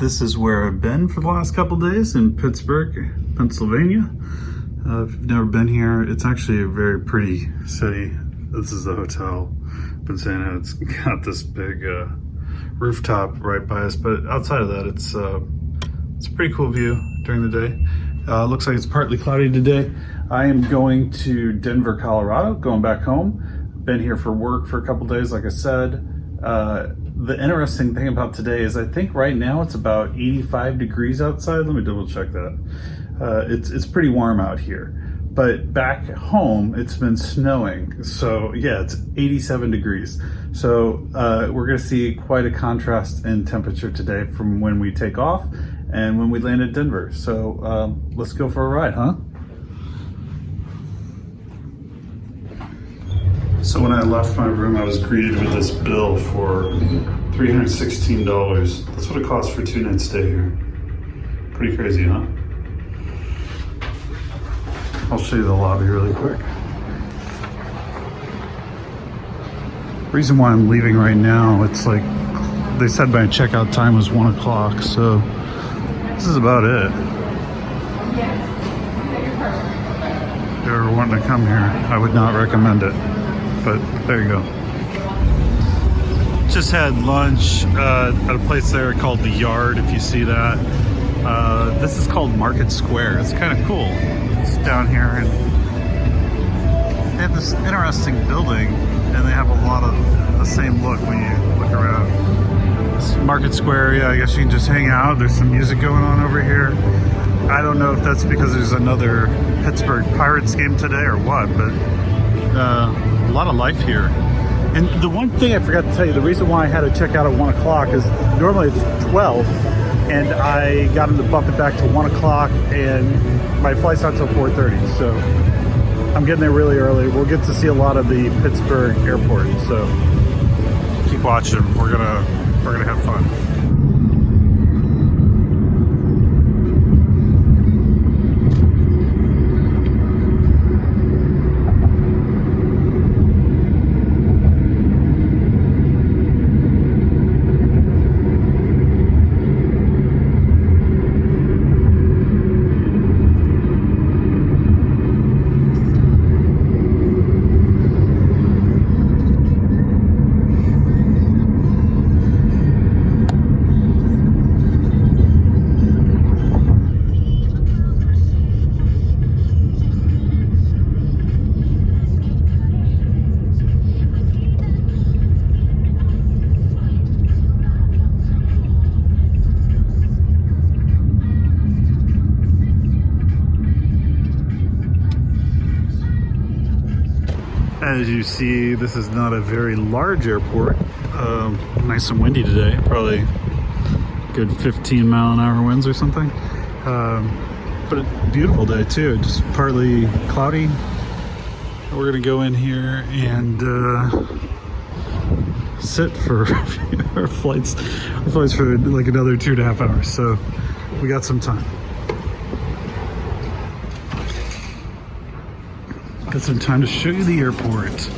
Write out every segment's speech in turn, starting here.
This is where I've been for the last couple days in Pittsburgh, Pennsylvania. If you've never been here, it's actually a very pretty city. This is the hotel. I've been saying it, it's got this big rooftop right by us, but outside of that, it's a pretty cool view during the day. Looks like it's partly cloudy today. I am going to Denver, Colorado, going back home. Been here for work for a couple days, like I said. The interesting thing about today is I think right now it's about 85 degrees outside. Let me double check that. It's pretty warm out here. But back home, it's been snowing. So yeah, it's 87 degrees. So we're gonna see quite a contrast in temperature today from when we take off and when we land at Denver. So let's go for a ride, huh? So when I left my room, I was greeted with this bill for $316. That's what it costs for a 2-night stay here. Pretty crazy, huh? I'll show you the lobby really quick. Reason why I'm leaving right now, it's like, they said my checkout time was 1 o'clock, so this is about it. If you're ever wanting to come here, I would not recommend it. But there you go. Just had lunch at a place there called The Yard, if you see that. This is called Market Square. It's kind of cool. It's down here, and they have this interesting building, and they have a lot of the same look when you look around. This Market Square, yeah, I guess you can just hang out. There's some music going on over here. I don't know if that's because there's another Pittsburgh Pirates game today or what, but a lot of life here. And the one thing I forgot to tell you, the reason why I had to check out at 1 o'clock is normally it's 12, and I got them to bump it back to 1 o'clock, and my flight's not till 4:30, so I'm getting there really early. We'll get to see a lot of the Pittsburgh airport, so keep watching. We're gonna have fun. As you see, this is not a very large airport. Nice and windy today, probably good 15-mile-an-hour winds or something. But a beautiful day too, just partly cloudy. We're gonna go in here and sit for our flights for like another 2.5 hours. So we got some time. Got some time to show you the airport.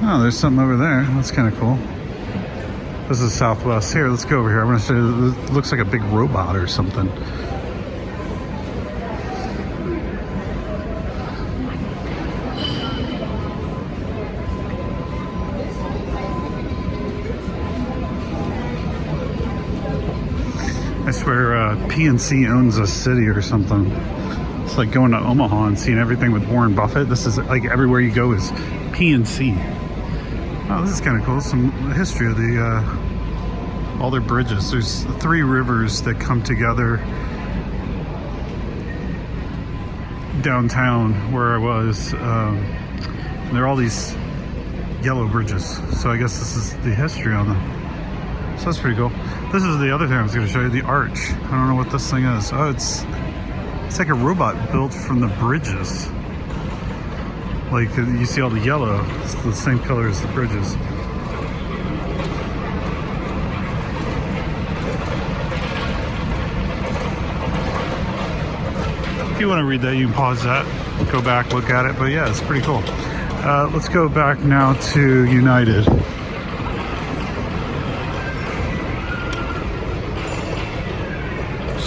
Oh, there's something over there. That's kind of cool. This is Southwest. Here, let's go over here. I'm going to show you. It looks like a big robot or something. I swear PNC owns a city or something. It's like going to Omaha and seeing everything with Warren Buffett. This is like everywhere you go is PNC. Oh, this is kind of cool. Some history of the all their bridges. There's 3 rivers that come together downtown where I was. And there are all these yellow bridges. So I guess this is the history on them. So that's pretty cool. This is the other thing I was going to show you, the arch. I don't know what this thing is. Oh, it's like a robot built from the bridges. Like you see all the yellow, it's the same color as the bridges. If you want to read that, you can pause that, go back, look at it. But yeah, it's pretty cool. Let's go back now to United.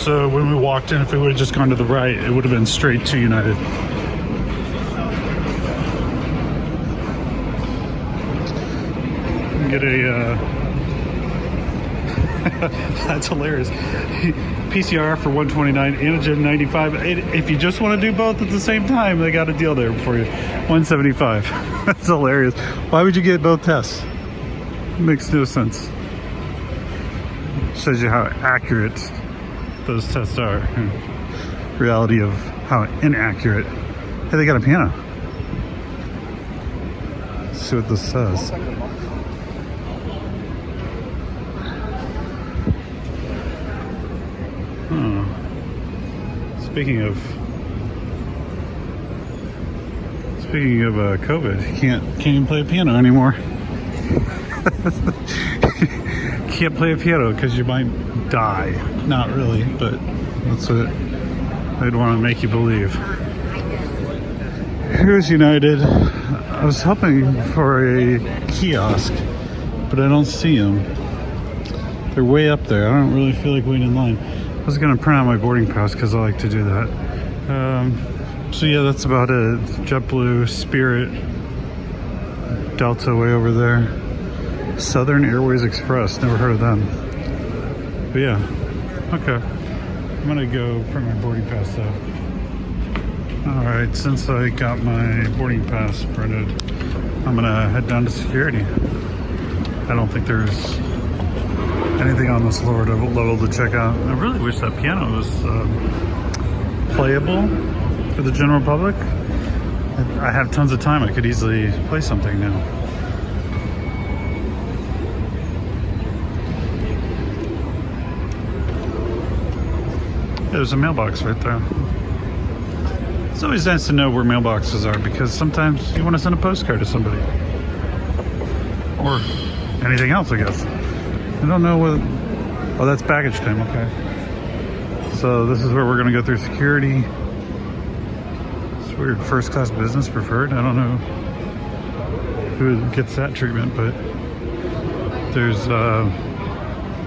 So when we walked in, if we would have just gone to the right, it would have been straight to United. Get a that's hilarious. PCR for 129, antigen 95. If you just want to do both at the same time, they got a deal there for you. 175. That's hilarious. Why would you get both tests? Makes no sense. Shows you how accurate those tests are. Reality of how inaccurate. Hey, they got a piano. Let's see what this says. Speaking of COVID, can't even play a piano anymore. Can't play a piano because you might die. Not really, but that's what they'd want to make you believe. Here's United. I was hoping for a kiosk, but I don't see them. They're way up there. I don't really feel like waiting in line. I was gonna print out my boarding pass because I like to do that. So yeah, that's about it. JetBlue, Spirit, Delta way over there. Southern Airways Express, never heard of them. But yeah, okay. I'm gonna go print my boarding pass though. All right, since I got my boarding pass printed, I'm gonna head down to security. I don't think there's anything on this lower level to check out. I really wish that piano was playable for the general public. I have tons of time. I could easily play something now. There's a mailbox right there. It's always nice to know where mailboxes are because sometimes you want to send a postcard to somebody. Or anything else, I guess. I don't know what... Oh, that's baggage time, okay. So this is where we're going to go through security. It's weird, first class business preferred. I don't know who gets that treatment, but there's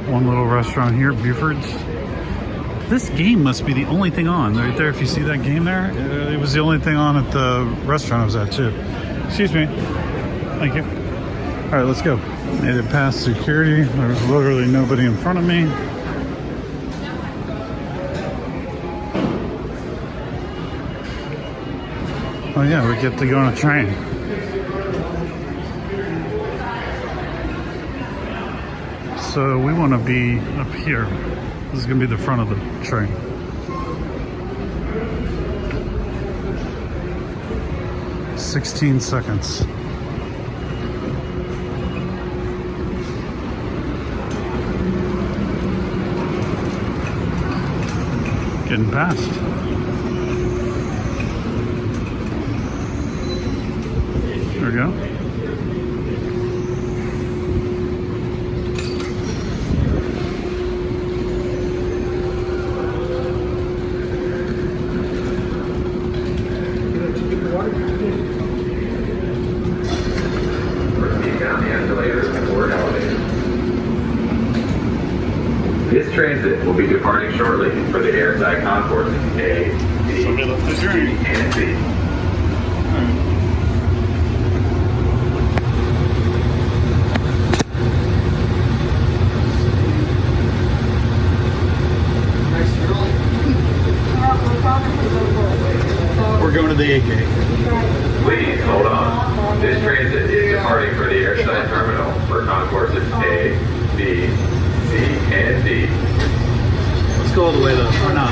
one little restaurant here, Buford's. This game must be the only thing on right there. If you see that game there, it was the only thing on at the restaurant I was at too. Excuse me. Thank you. All right, let's go. Made it past security. There was literally nobody in front of me. Oh yeah, we get to go on a train. So we want to be up here. This is going to be the front of the train. "16 seconds. Getting past. There we go. This transit will be departing shortly for the airside concourses A, B, C, and D. We're going to the A gate. Please hold on. This transit is departing for the airside terminal for concourses A, B, C, and D. Let's go all the way though. Why not?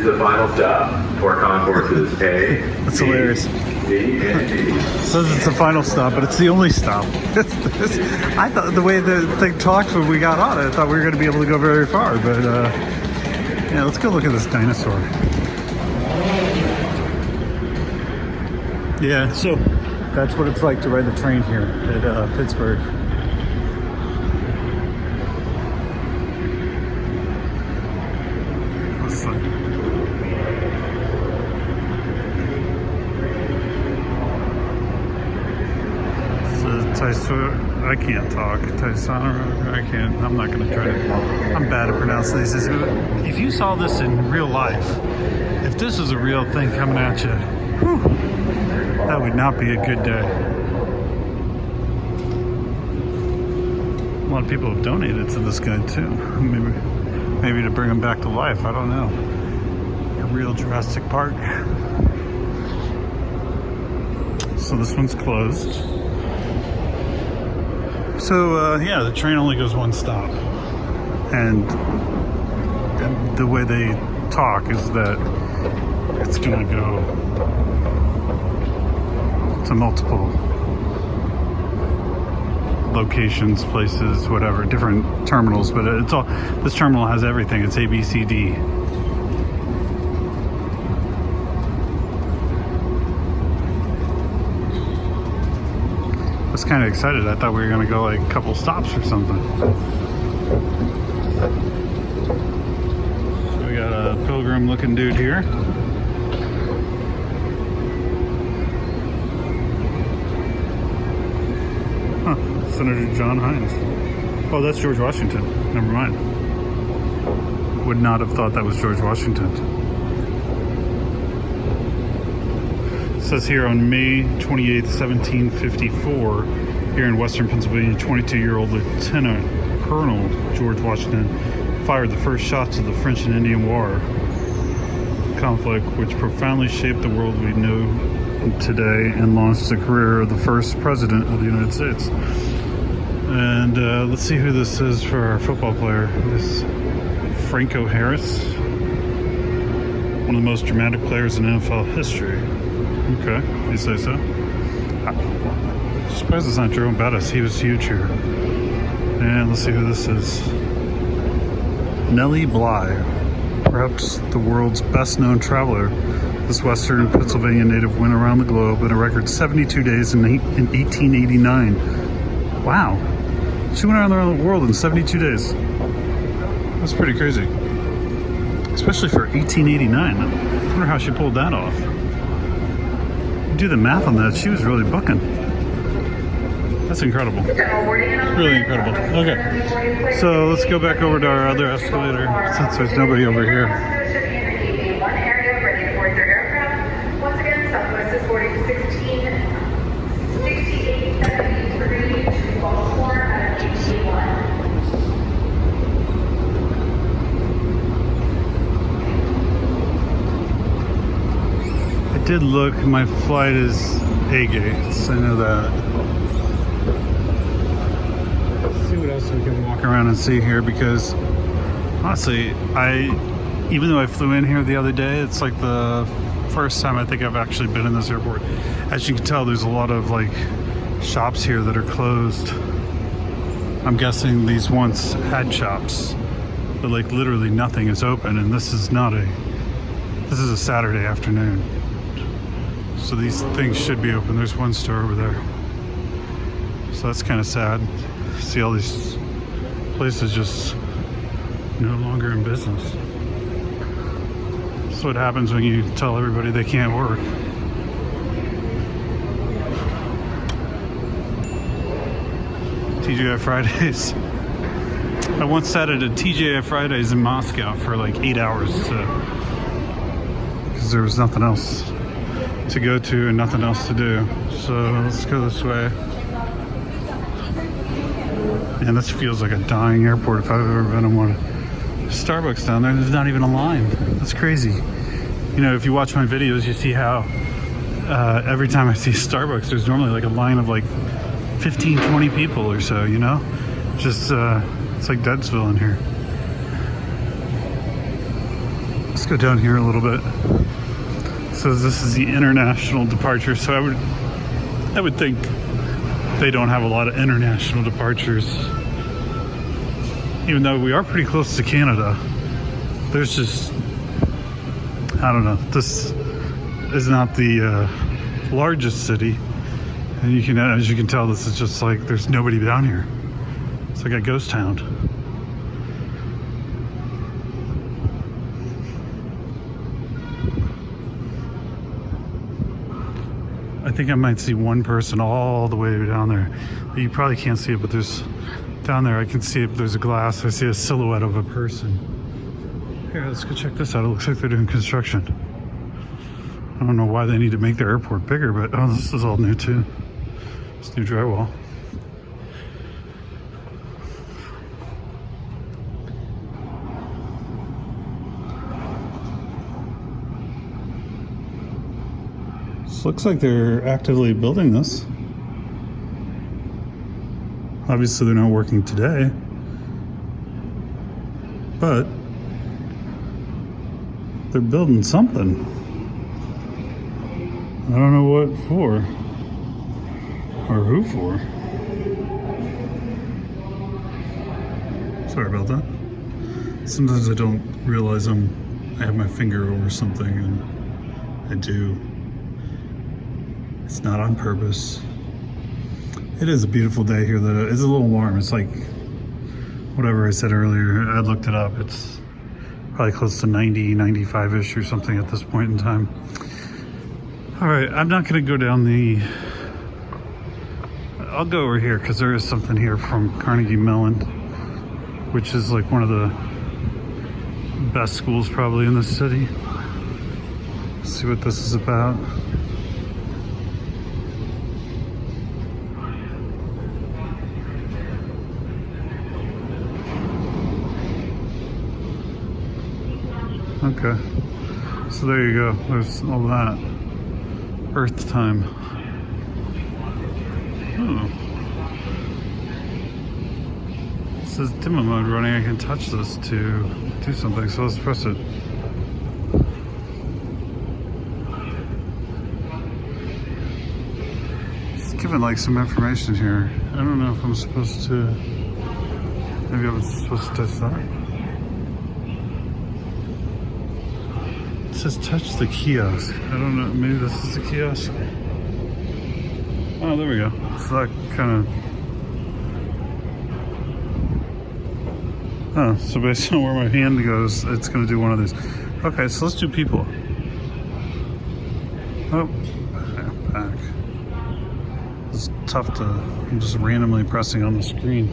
the final stop for concourses A, That's B, hilarious. C, and D. It says it's the final stop, but it's the only stop. I thought the way the thing talked when we got on it, I thought we were going to be able to go very far. But yeah, let's go look at this dinosaur. Yeah, so that's what it's like to ride the train here at Pittsburgh. I can't talk. I can't. I'm not going to try to. I'm bad at pronouncing these. If you saw this in real life, if this was a real thing coming at you, whew, that would not be a good day. A lot of people have donated to this guy too. Maybe to bring him back to life. I don't know. A real Jurassic Park. So this one's closed. So yeah, the train only goes one stop, and the way they talk is that it's gonna go to multiple locations, places, whatever, different terminals, but it's all, this terminal has everything. It's A, B, C, D. I was kind of excited. I thought we were going to go like a couple stops or something. So we got a pilgrim looking dude here. Huh. Senator John Hines. Oh, that's George Washington. Never mind. Would not have thought that was George Washington. It says here on May 28th, 1754, here in western Pennsylvania, 22-year-old Lieutenant Colonel George Washington fired the first shots of the French and Indian War conflict, which profoundly shaped the world we know today and launched the career of the first president of the United States. And let's see who this is for our football player. This Franco Harris, one of the most dramatic players in NFL history. Okay, you say so. I'm surprised it's not Jerome Bettis. He was huge here. And let's see who this is. Nellie Bly, perhaps the world's best known traveler. This western Pennsylvania native went around the globe in a record 72 days in 1889. Wow. She went around the world in 72 days. That's pretty crazy. Especially for 1889. I wonder how she pulled that off. Do the math on that, she was really booking. That's incredible. Really incredible. Okay, so let's go back over to our other escalator since there's nobody over here. Once again, Southwest is 4016, 68 for reach, 12-4 out of 81. I did look, my flight is A gates, I know that. Let's see what else we can walk around and see here, because honestly, even though I flew in here the other day, it's like the first time I think I've actually been in this airport. As you can tell, there's a lot of like shops here that are closed. I'm guessing these once had shops, but like literally nothing is open, and this is a Saturday afternoon. So these things should be open. There's one store over there. So that's kind of sad. See all these places just no longer in business. That's what happens when you tell everybody they can't work. TGI Fridays. I once sat at a TGI Fridays in Moscow for like 8 hours because there was nothing else to go to and nothing else to do. So let's go this way. Man, this feels like a dying airport if I've ever been in one. Starbucks down there, there's not even a line. That's crazy. You know, if you watch my videos, you see how every time I see Starbucks, there's normally like a line of like 15, 20 people or so, you know? Just, it's like Deadsville in here. Let's go down here a little bit. So this is the international departure. So I would think they don't have a lot of international departures. Even though we are pretty close to Canada, there's just, I don't know, this is not the largest city. And you can, as you can tell, this is just like, there's nobody down here. It's like a ghost town. I think I might see one person all the way down there. You probably can't see it, but there's, down there I can see it, there's a glass. I see a silhouette of a person. Here, let's go check this out. It looks like they're doing construction. I don't know why they need to make their airport bigger, but oh, this is all new too. It's new drywall. This looks like they're actively building this. Obviously they're not working today, but they're building something. I don't know what for, or who for. Sorry about that. Sometimes I don't realize I have my finger over something, and I do. It's not on purpose. It is a beautiful day here though. It's a little warm. It's like, whatever I said earlier, I looked it up. It's probably close to 90, 95-ish or something at this point in time. All right, I'm not gonna go down the, I'll go over here because there is something here from Carnegie Mellon, which is like one of the best schools probably in the city. Let's see what this is about. Okay, so there you go. There's all that. Earth time. Oh. It says demo mode running. I can touch this to do something, so let's press it. It's giving like some information here. I don't know if I'm supposed to, maybe I was supposed to touch that. It says touch the kiosk. I don't know, maybe this is the kiosk. Oh, there we go. So that kind of, oh, so based on where my hand goes, it's gonna do one of these. Okay, so let's do people. Oh, back. It's tough to, I'm just randomly pressing on the screen.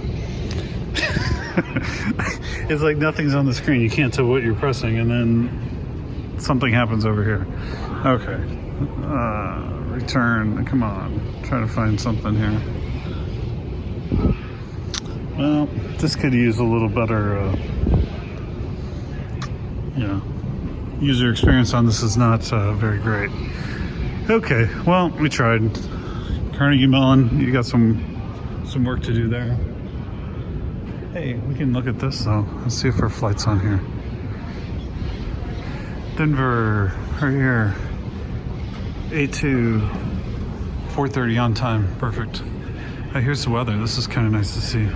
It's like nothing's on the screen. You can't tell what you're pressing, and then something happens over here. Okay. Return. Come on. Try to find something here. Well, this could use a little better, user experience on this is not very great. Okay. Well, we tried. Carnegie Mellon, you got some work to do there. Hey, we can look at this though. Let's see if our flight's on here. Denver, right here. 4:30 on time. Perfect. Here's the weather. This is kind of nice to see.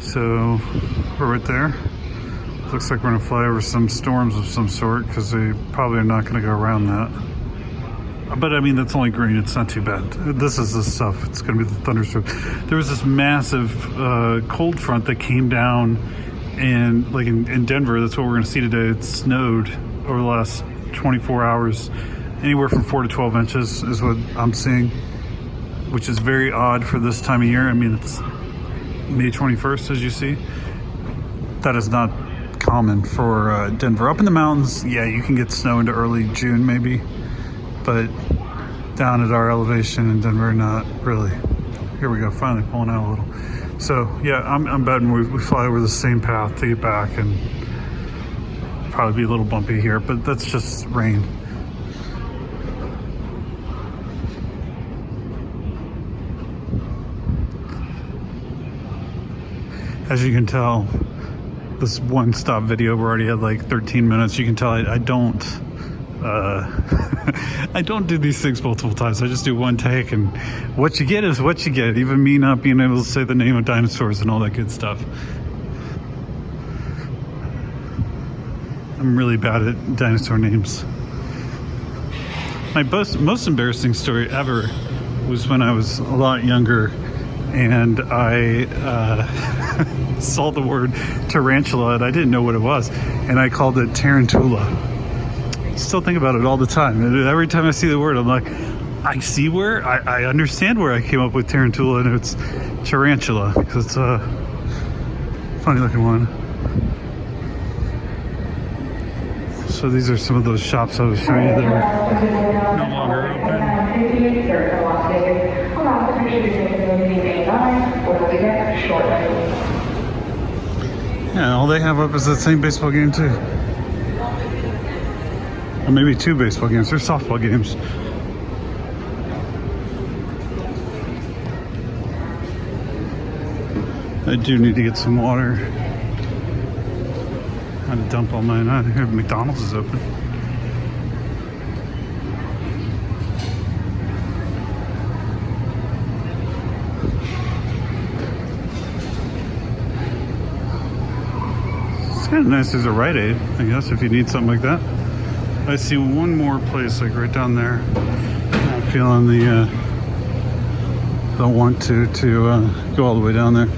So we're right there. Looks like we're gonna fly over some storms of some sort because they probably are not gonna go around that. But I mean, that's only green. It's not too bad. This is the stuff. It's gonna be the thunderstorm. There was this massive cold front that came down, and like in Denver, that's what we're gonna see today. It snowed over the last 24 hours. Anywhere from 4 to 12 inches is what I'm seeing, which is very odd for this time of year. I mean, it's May 21st, as you see. That is not common for Denver. Up in the mountains, yeah, you can get snow into early June maybe, but down at our elevation in Denver, not really. Here we go, finally pulling out a little. So yeah, I'm betting we fly over the same path to get back, and probably be a little bumpy here, but that's just rain. As you can tell, this one stop video. We're already at like 13 minutes. You can tell I don't I don't do these things multiple times. I just do one take, and what you get is what you get. Even me not being able to say the name of dinosaurs and all that good stuff. I'm really bad at dinosaur names. My most embarrassing story ever was when I was a lot younger, and I saw the word tarantula and I didn't know what it was, and I called it tarantula. I still think about it all the time, and every time I see the word I'm like, I understand where I came up with tarantula, and it's tarantula because it's a funny looking one. So these are some of those shops I was showing you that are no longer open. Yeah, all they have up is that same baseball game too. Or maybe two baseball games. They're softball games. I do need to get some water. I had to dump all mine out here. McDonald's is open. It's kind of nice. There's a Rite Aid, I guess, if you need something like that. I see one more place, like right down there. I'm feeling the want to go all the way down there.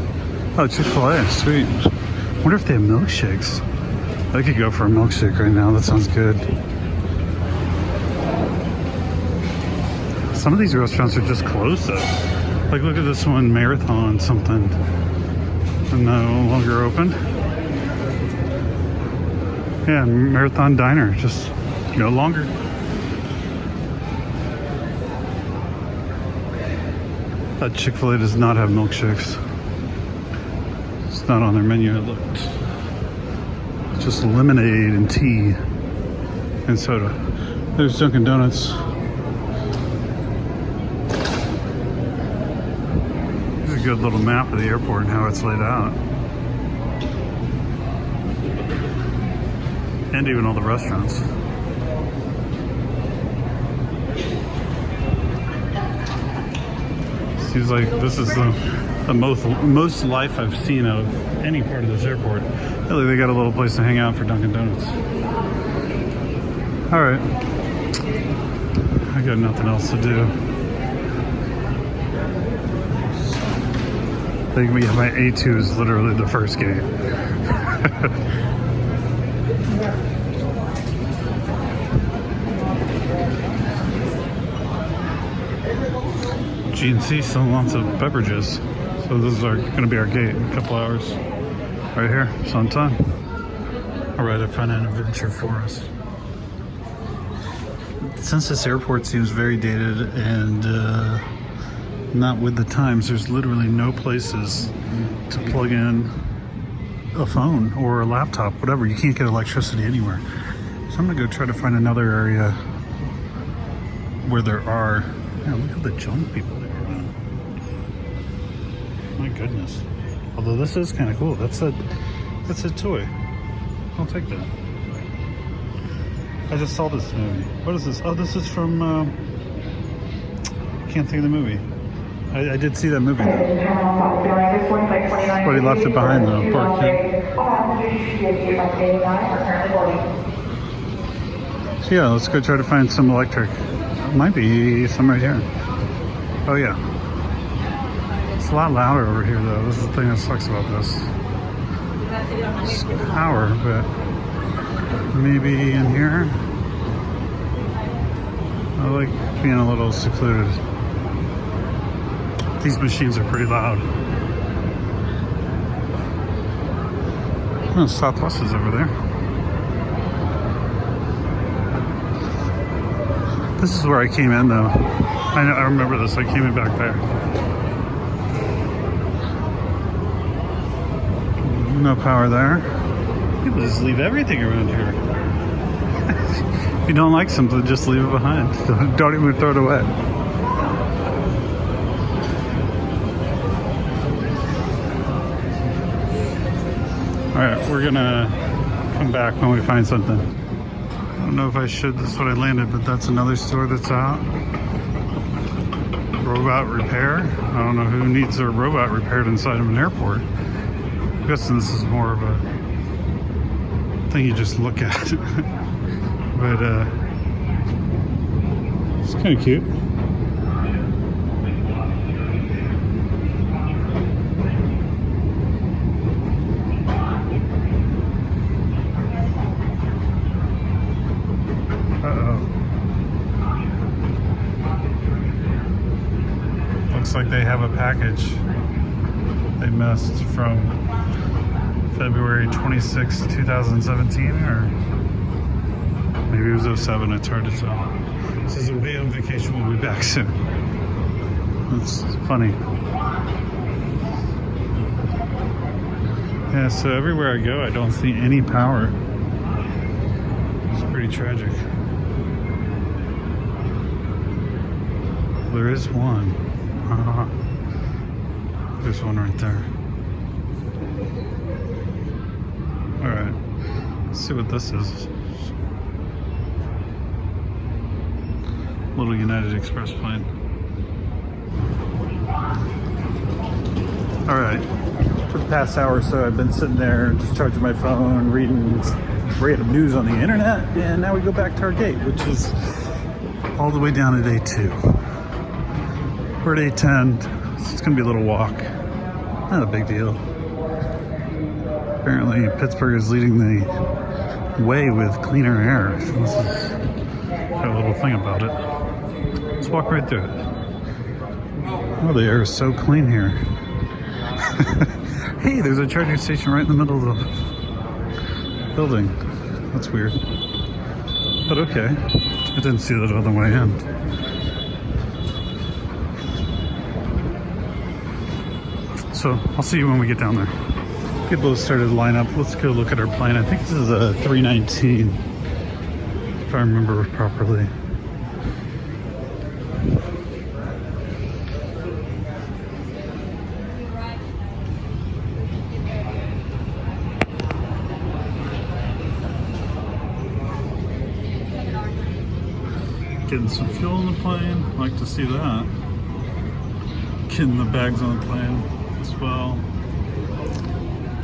Oh, Chick-fil-A, sweet. Wonder if they have milkshakes. I could go for a milkshake right now. That sounds good. Some of these restaurants are just closed though. Like look at this one, Marathon something. And no longer open. Yeah, Marathon Diner, just no longer. That Chick-fil-A does not have milkshakes. It's not on their menu, it looked. Just lemonade and tea and soda. There's Dunkin' Donuts. There's a good little map of the airport and how it's laid out. And even all the restaurants. Seems like this is the most life I've seen of any part of this airport. Really, they got a little place to hang out for Dunkin' Donuts. All right, I got nothing else to do. I think my A2 is literally the first gate. GNC selling lots of beverages. So this is going to be our gate in a couple hours. Right here, it's on time. All right, I found an adventure for us. Since this airport seems very dated and not with the times, there's literally no places to plug in a phone or a laptop, whatever. You can't get electricity anywhere. So I'm gonna go try to find another area where there are. Yeah, look at the junk people there around. My goodness. Although this is kind of cool. That's a toy. I'll take that. I just saw this movie. What is this? Oh, this is from, can't think of the movie. I did see that movie though. But he left it behind though, poor kid. So yeah, let's go try to find some electric. Might be some right here. Oh yeah. It's a lot louder over here though. This is the thing that sucks about this. It's power, but maybe in here. I like being a little secluded. These machines are pretty loud. Oh, Southwest is over there. This is where I came in though. I remember this, I came in back there. No power there. People just leave everything around here. If you don't like something, just leave it behind. Don't even throw it away. Alright, we're gonna come back when we find something. I don't know if I should, that's what I landed, but that's another store that's out. Robot repair. I don't know who needs their robot repaired inside of an airport. I'm guessing this is more of a thing you just look at. But it's kind of cute. Looks like they have a package they missed from February 26, 2017, or maybe it was 07, it's hard to tell. It says away on vacation, we'll be back soon. That's funny. Yeah, so everywhere I go, I don't see any power. It's pretty tragic. There is one. There's one right there. Alright, let's see what this is. Little United Express plane. Alright, for the past hour or so I've been sitting there just charging my phone, reading random news on the internet, and now we go back to our gate, which is all the way down at A2. We're at A10, so it's gonna be a little walk. Not a big deal. Apparently Pittsburgh is leading the way with cleaner air. So this is got a little thing about it. Let's walk right through it. Oh, the air is so clean here. Hey, there's a charging station right in the middle of the building. That's weird. But okay. I didn't see that on the way in. So I'll see you when we get down there. People have started to line up. Let's go look at our plane. I think this is a 319, if I remember properly. Getting some fuel in the plane. I'd like to see that. Getting the bags on the plane as well.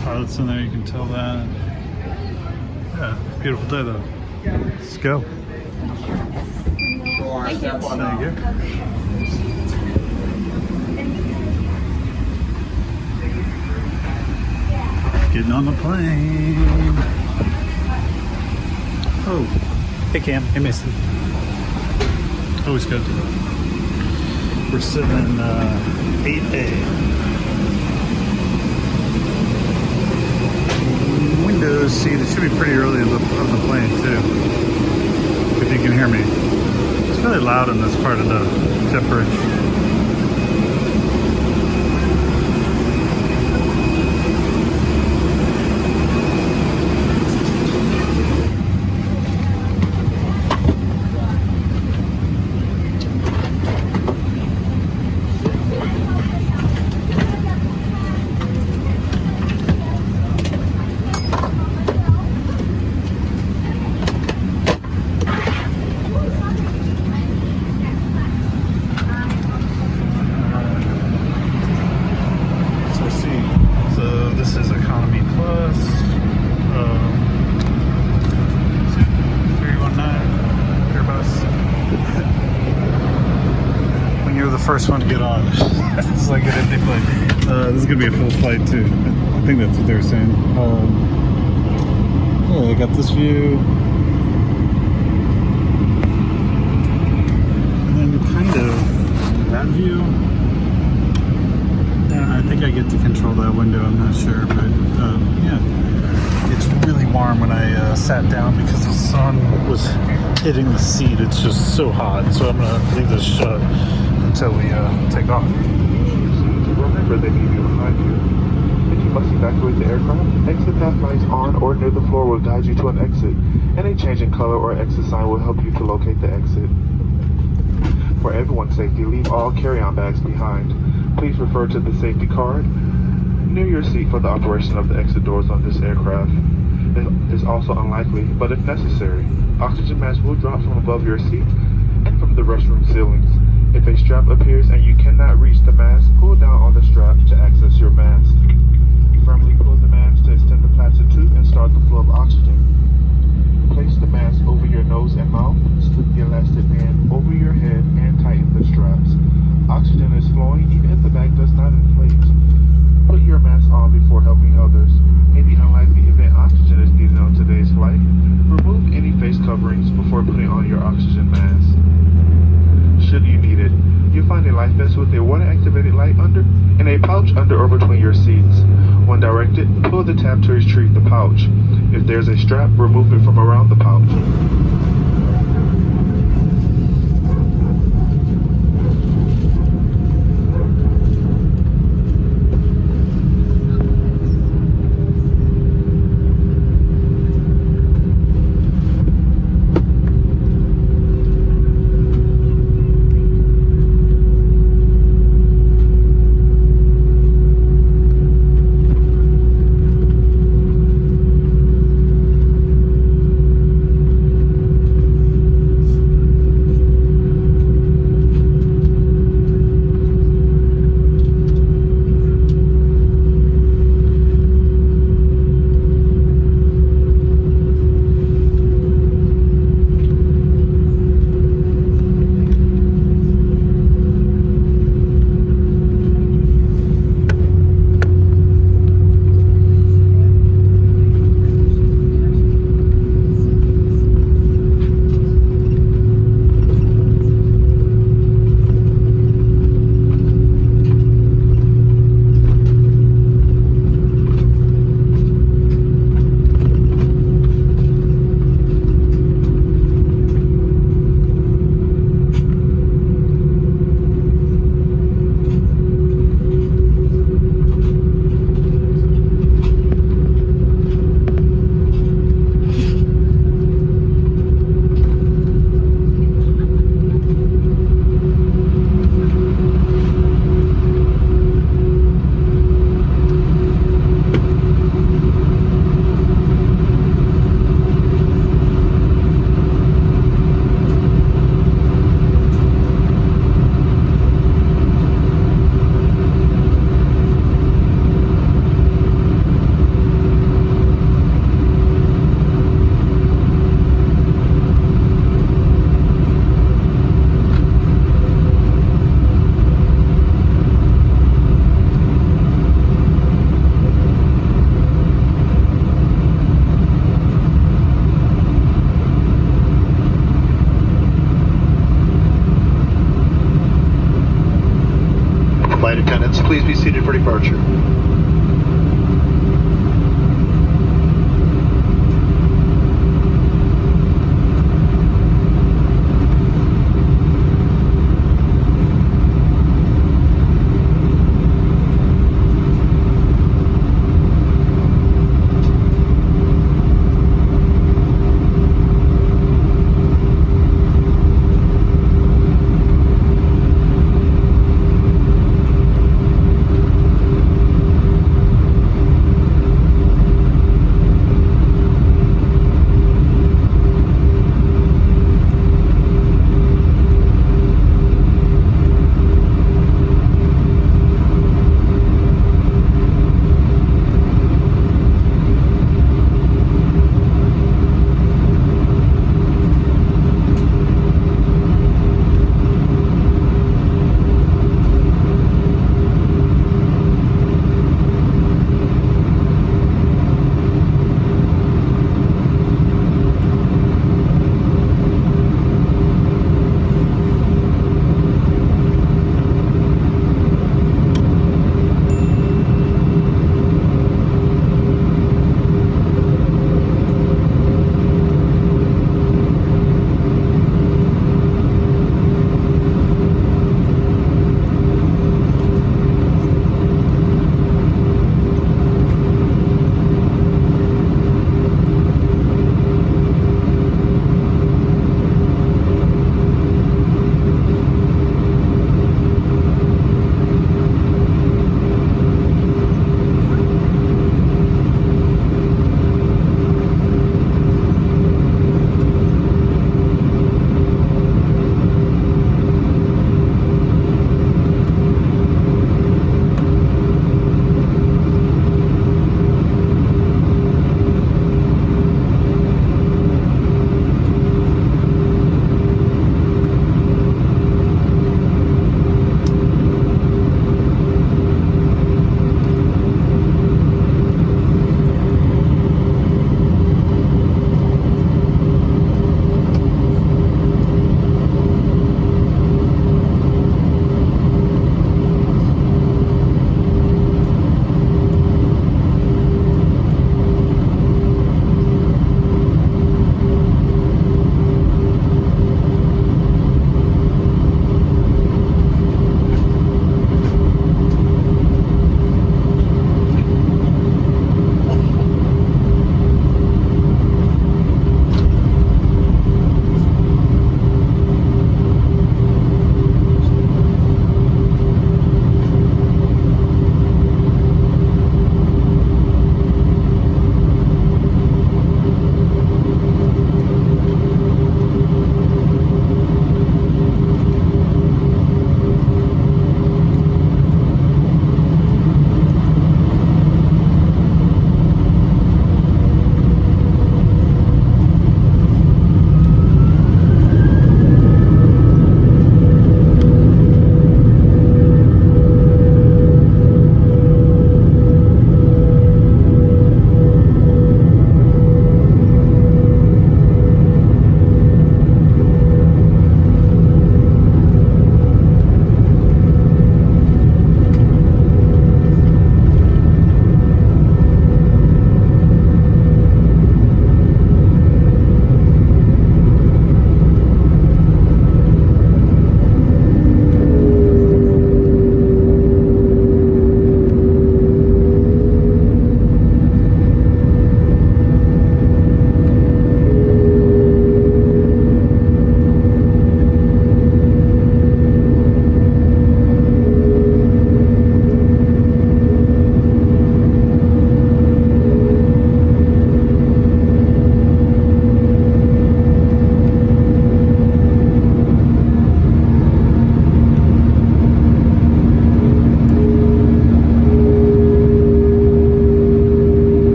Pilots in there, you can tell that. Yeah, beautiful day though. Let's go. Thank you. Getting on the plane. Oh, hey Cam, hey Mason. Always good. We're sitting in 8A. Windows seat. It should be pretty early on the plane too. If you can hear me. It's really loud in this part of the jet bridge. This is economy plus. 319 Airbus. When you're the first one to get on, it's like an empty plane. This is gonna be a full flight too. I think that's what they were saying. Yeah, I got this view, and then kind of that view. I think I get to control that window, I'm not sure, but yeah. It's really warm when I sat down because the sun was hitting the seat. It's just so hot, so I'm going to leave this shut until we take off. Remember they leave you behind you. If you must evacuate the aircraft, exit path lights on or near the floor will guide you to an exit. Any change in color or exit sign will help you to locate the exit. For everyone's safety, leave all carry-on bags behind. Please refer to the safety card. near your seat for the operation of the exit doors on this aircraft is also unlikely, but if necessary, oxygen masks will drop from above your seat and from the restroom ceilings. If a strap appears and you cannot reach the mask, pull down on the strap to access your mask. Firmly pull the mask to extend the plastic tube and start the flow of oxygen. Place the mask over your nose and mouth, slip the elastic band over your head, and tighten the straps. Oxygen is flowing even if the bag does not inflate. Put your mask on before helping others. In the unlikely event oxygen is needed on today's flight, remove any face coverings before putting on your oxygen mask. Should you need it, you'll find a life vest with a water-activated light under and a pouch under or between your seats. When directed, pull the tab to retrieve the pouch. If there's a strap, remove it from around the pouch. Flight attendants, please be seated for departure.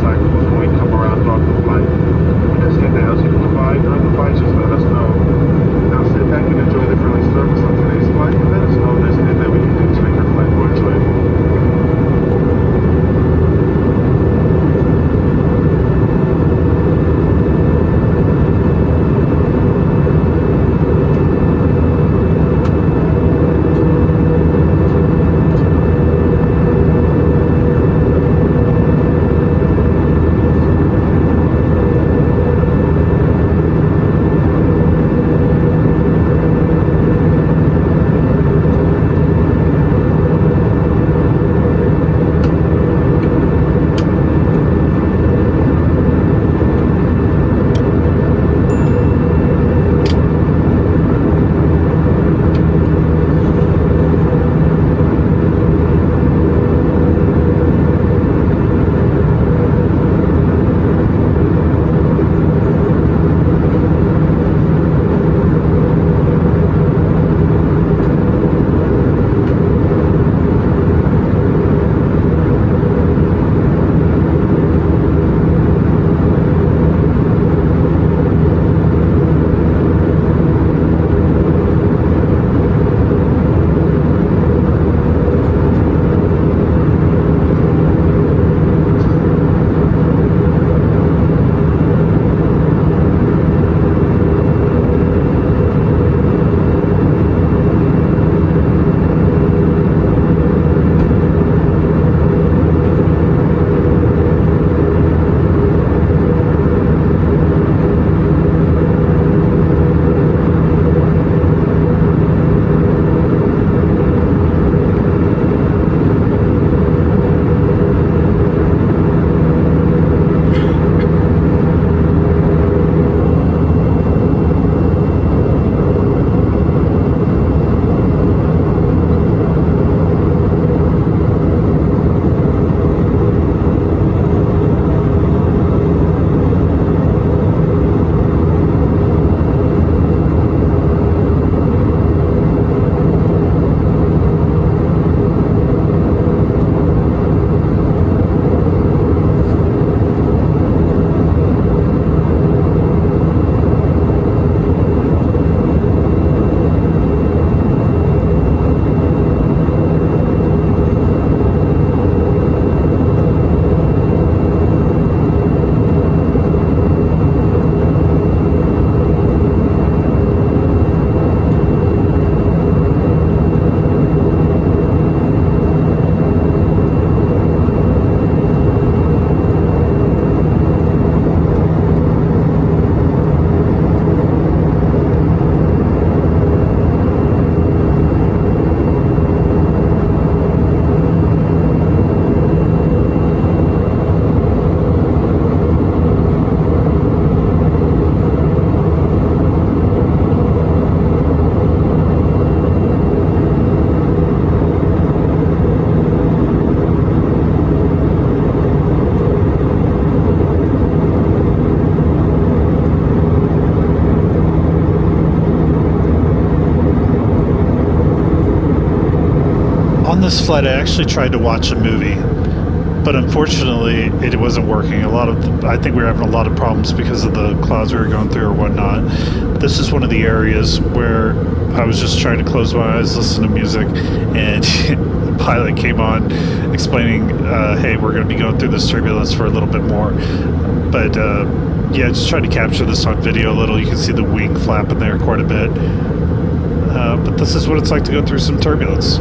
cycles when we come around throughout the flight. Anything else you can provide during the flight, just let us know. Now sit back and enjoy the friendly service on today's flight, and let us know if there's anything that we can do to make your flight more enjoyable. On this flight, I actually tried to watch a movie, but unfortunately, it wasn't working. I think we were having a lot of problems because of the clouds we were going through or whatnot. This is one of the areas where I was just trying to close my eyes, listen to music, and the pilot came on explaining, hey, we're going to be going through this turbulence for a little bit more. But yeah, just tried to capture this on video a little. You can see the wing flapping there quite a bit. But this is what it's like to go through some turbulence.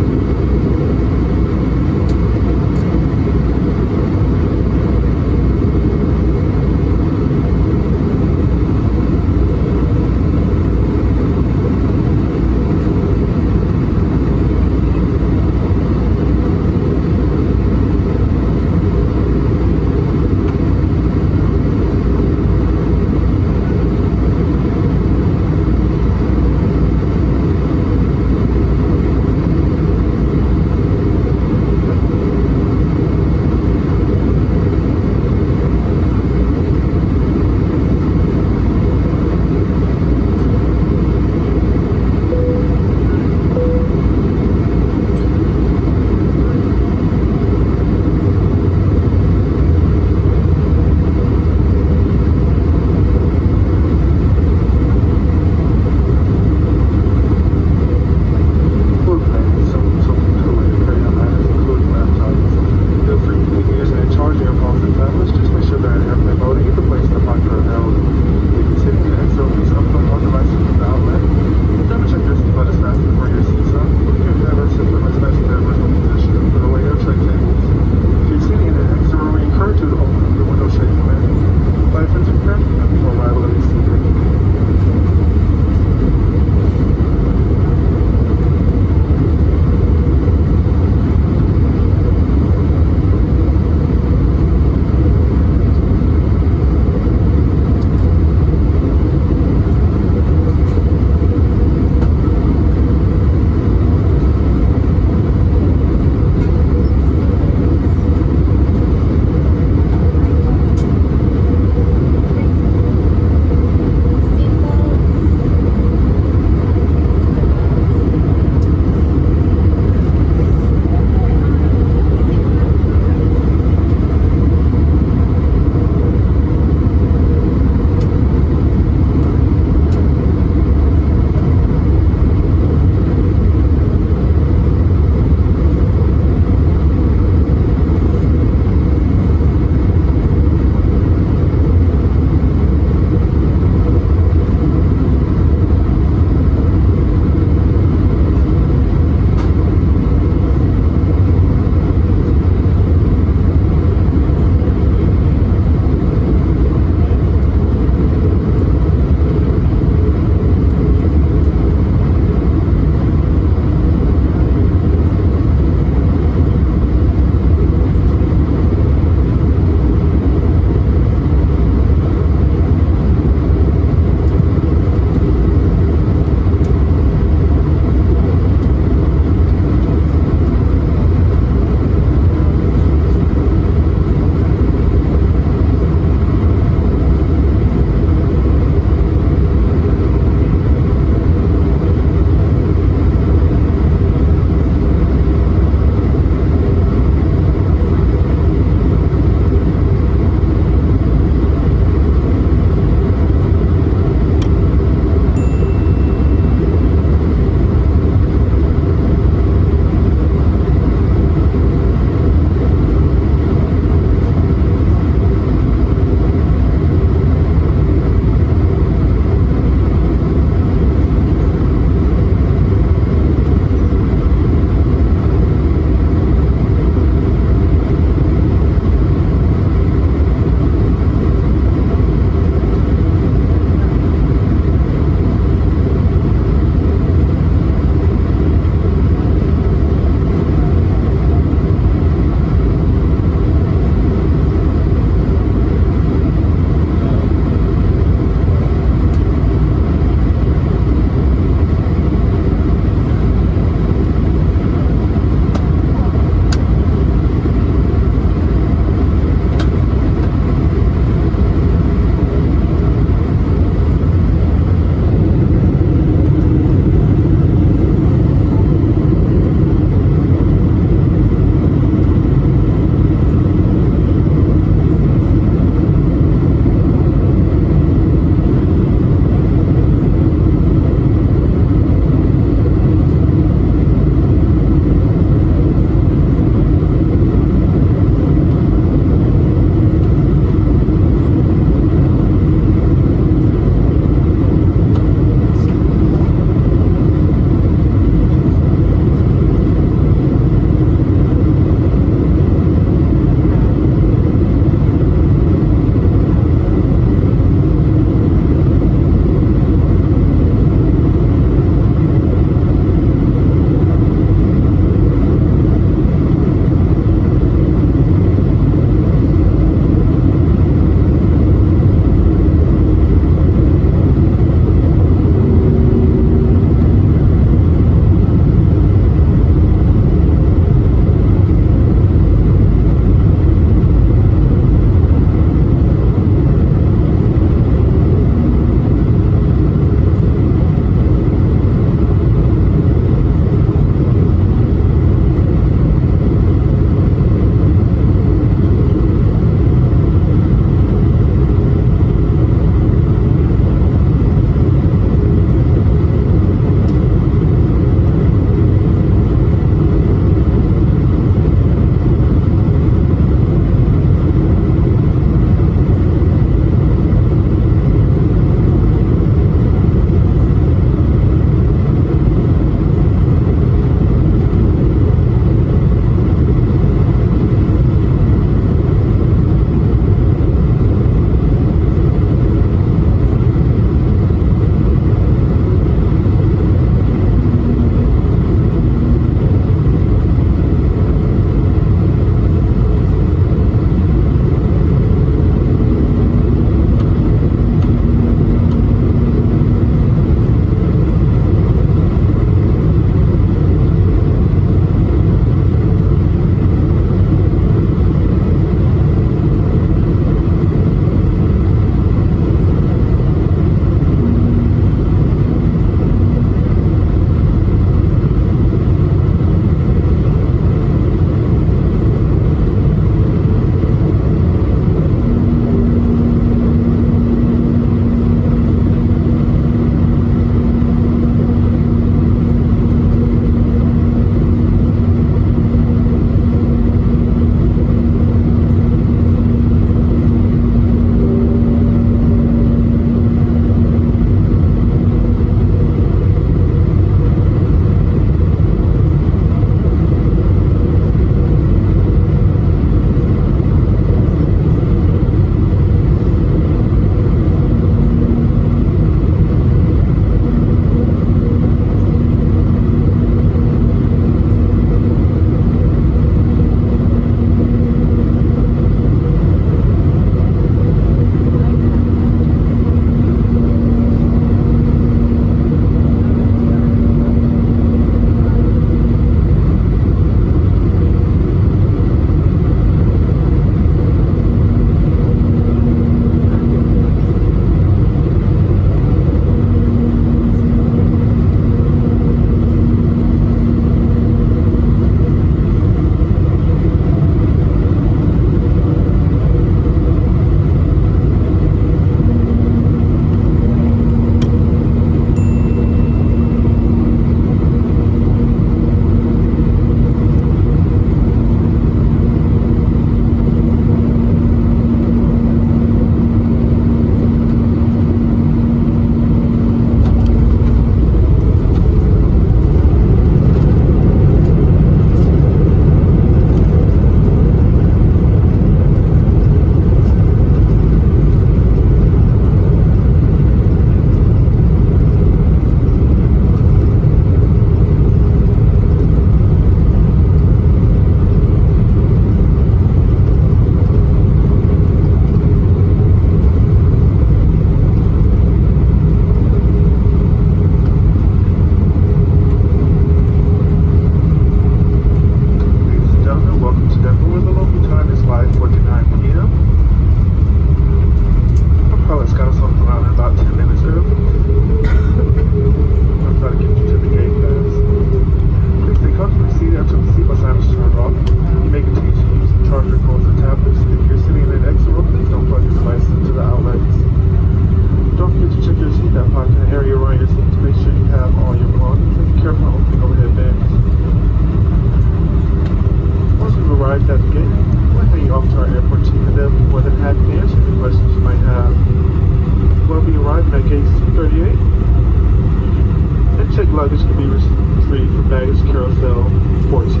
luggage can be retrieved from baggage carousel 14.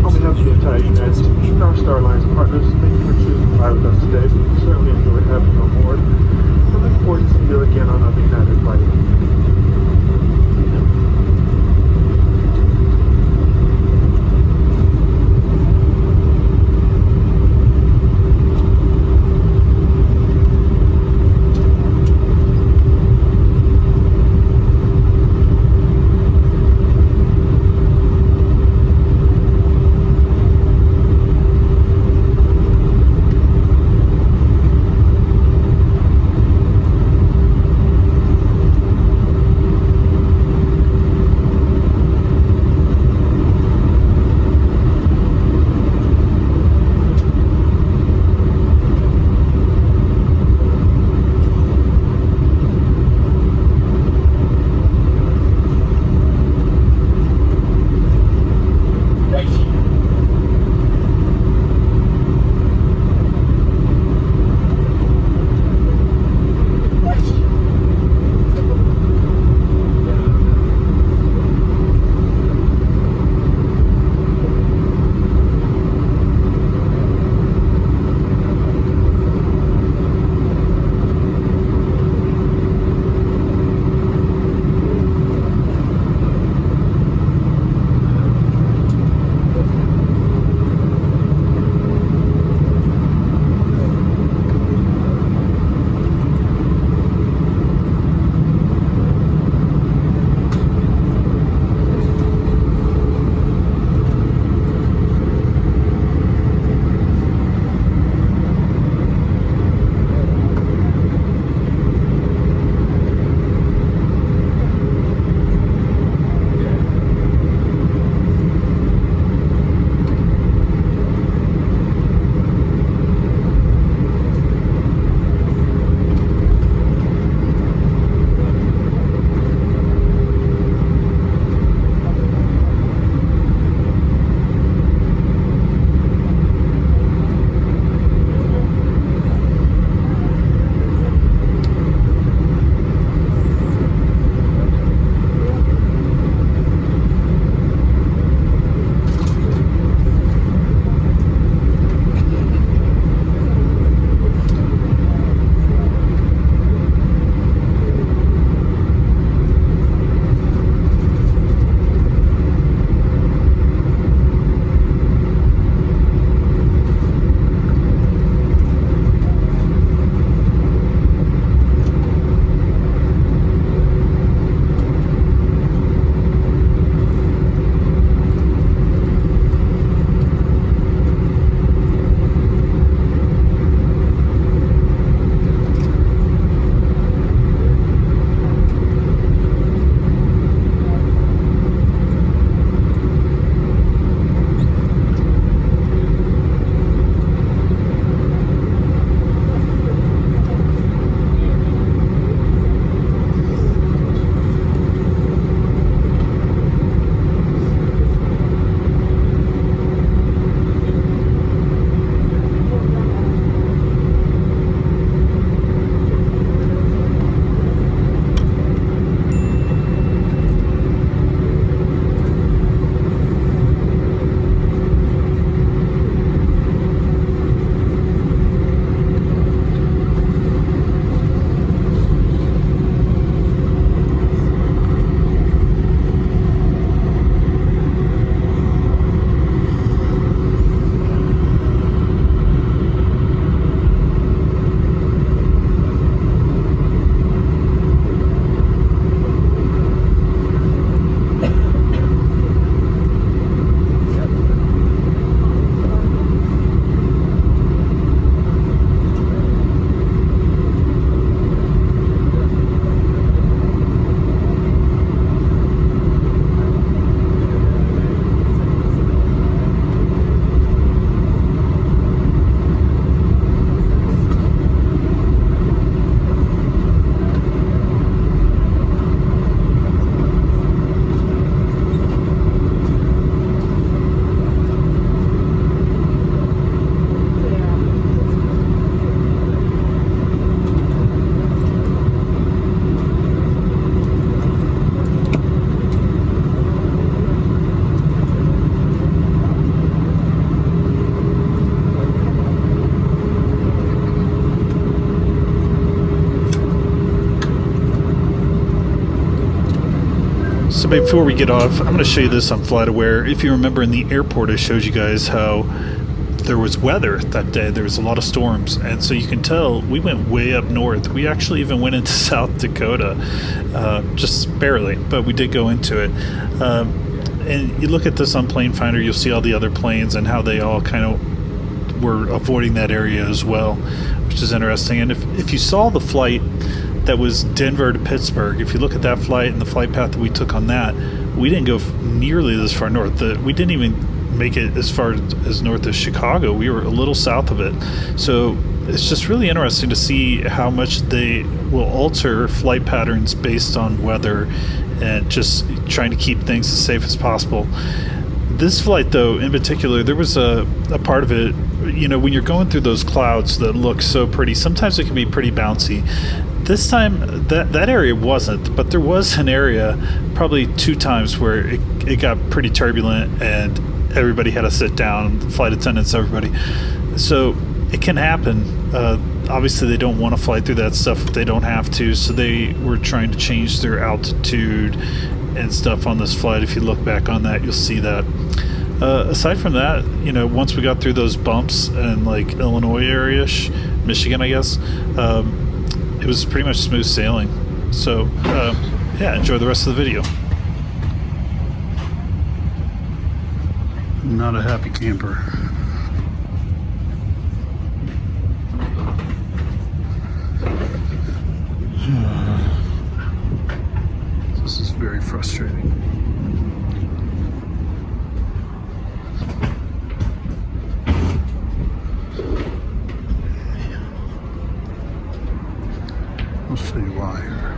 On behalf of the entire United States and our Star Alliance partners, thank you for choosing to fly with us today. We certainly enjoyed having you on board. We look forward to seeing you again on another United flight. before we get off, I'm going to show you this on FlightAware. If you remember in the airport, I showed you guys how there was weather that day. There was a lot of storms, and so you can tell we went way up north. We actually even went into South Dakota, just barely, but we did go into it. And you look at this on Plane Finder, you'll see all the other planes and how they all kind of were avoiding that area as well, which is interesting. And if you saw the flight that was Denver to Pittsburgh, if you look at that flight and the flight path that we took on that, we didn't go nearly this far north. We didn't even make it as far as north as Chicago. We were a little south of it. So it's just really interesting to see how much they will alter flight patterns based on weather and just trying to keep things as safe as possible. This flight, though, in particular, there was a part of it, you know, when you're going through those clouds that look so pretty, sometimes it can be pretty bouncy. This time, that area wasn't, but there was an area, probably 2 times, where it got pretty turbulent and everybody had to sit down, flight attendants, everybody. So it can happen. Obviously, they don't want to fly through that stuff if they don't have to, so they were trying to change their altitude and stuff on this flight. If you look back on that, you'll see that. Aside from that, you know, once we got through those bumps in like Illinois area, Michigan, I guess, it was pretty much smooth sailing. So, yeah, enjoy the rest of the video. Not a happy camper. This is very frustrating. I'll show you why here.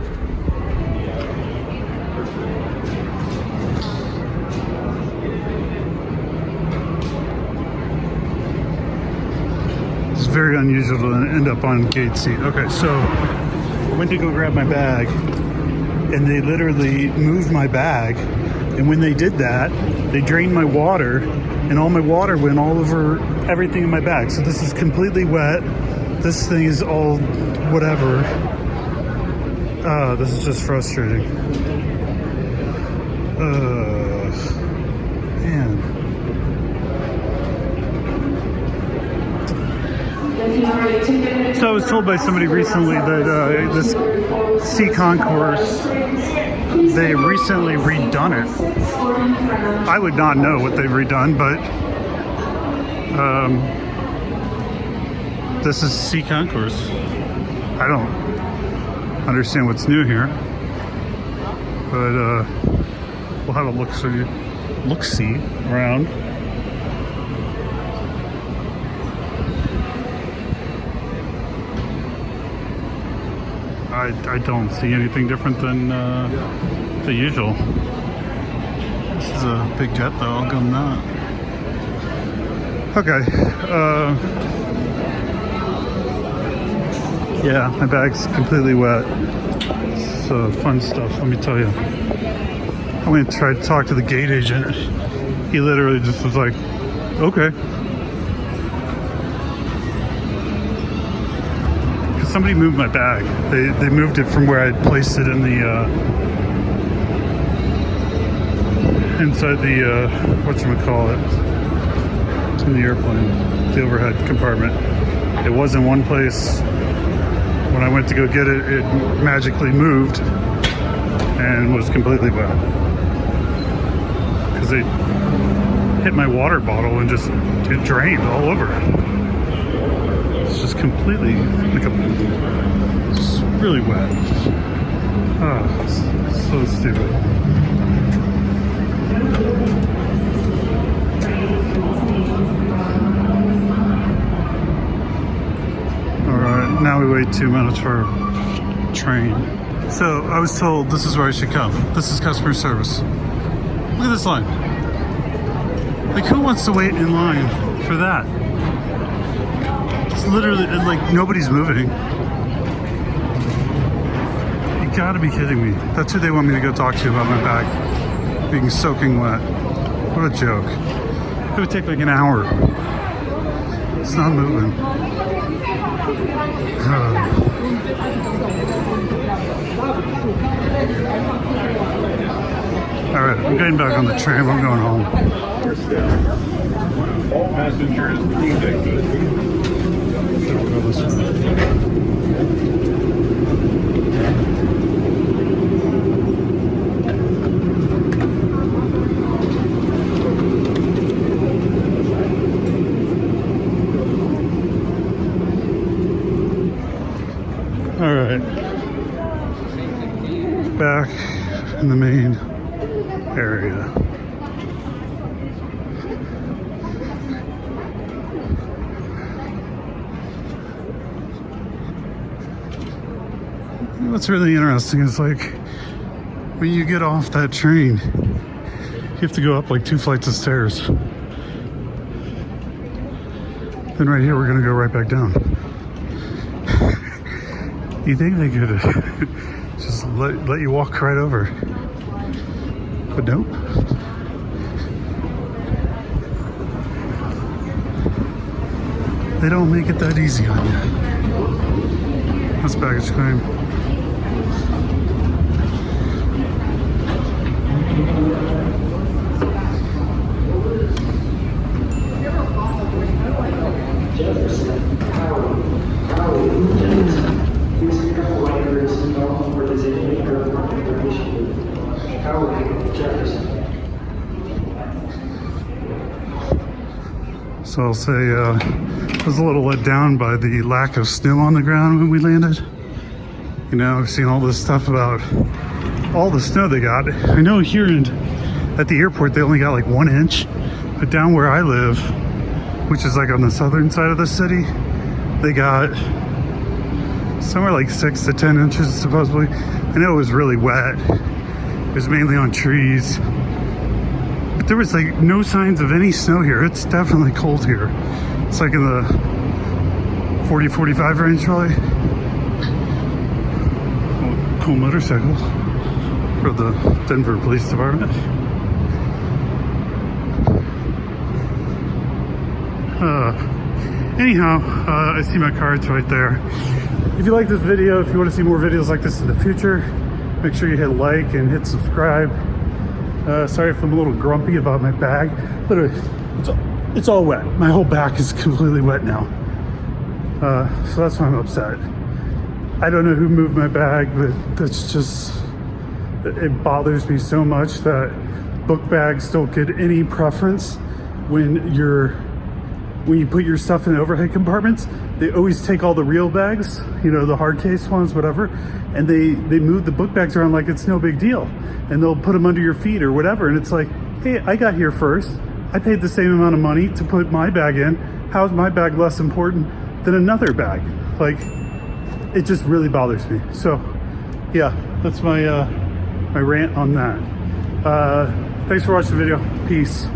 It's very unusual to end up on gate seat. Okay, so I went to go grab my bag, and they literally moved my bag. And when they did that, they drained my water, and all my water went all over everything in my bag. So this is completely wet. This thing is all whatever. This is just frustrating. Man. So I was told by somebody recently that this sea concourse, they recently redone it. I would not know what they've redone, but this is sea concourse. I don't understand what's new here, but we'll have a look-see around. I don't see anything different than the usual. This is a big jet, though. I'll give them that. Okay. Yeah, my bag's completely wet. So fun stuff, let me tell you. I went and tried to talk to the gate agent. He literally just was like, okay. Because somebody moved my bag. They moved it from where I placed it in the inside the whatchamacallit, in the airplane, the overhead compartment. It was in one place. When I went to go get it, it magically moved and was completely wet. Because they hit my water bottle and just it drained all over. It's just completely it's really wet. It's so stupid. Now we wait 2 minutes for a train. So I was told this is where I should come. This is customer service. Look at this line. Like, who wants to wait in line for that? It's literally like nobody's moving. You gotta be kidding me. That's who they want me to go talk to about my bag being soaking wet. What a joke. It would take like an hour. It's not moving. I'm getting back on the train. I'm going home. All passengers, please exit. We'll go this way. All right, back in the main area. What's really interesting is like when you get off that train, you have to go up like 2 flights of stairs. Then right here, we're gonna go right back down. You think they could just let you walk right over, but nope. They don't make it that easy on you. That's baggage claim. So I'll say I was a little let down by the lack of snow on the ground when we landed. You know, I've seen all this stuff about all the snow they got. I know here at the airport they only got like 1 inch, but down where I live, which is like on the southern side of the city, they got somewhere like 6 to 10 inches supposedly. I know it was really wet. It was mainly on trees. But there was like no signs of any snow here. It's definitely cold here. It's like in the 40, 45 range probably. Oh, cool motorcycle for the Denver Police Department. Anyhow, I see my cards right there. If you like this video, if you want to see more videos like this in the future, make sure you hit like and hit subscribe. Sorry if I'm a little grumpy about my bag. Literally, it's all wet. My whole back is completely wet now. So that's why I'm upset. I don't know who moved my bag, but that's just, it bothers me so much that book bags don't get any preference when you put your stuff in overhead compartments. They always take all the real bags, you know, the hard case ones, whatever, and they move the book bags around like it's no big deal. And they'll put them under your feet or whatever. And it's like, hey, I got here first. I paid the same amount of money to put my bag in. How is my bag less important than another bag? Like, it just really bothers me. So yeah, that's my rant on that. Thanks for watching the video. Peace.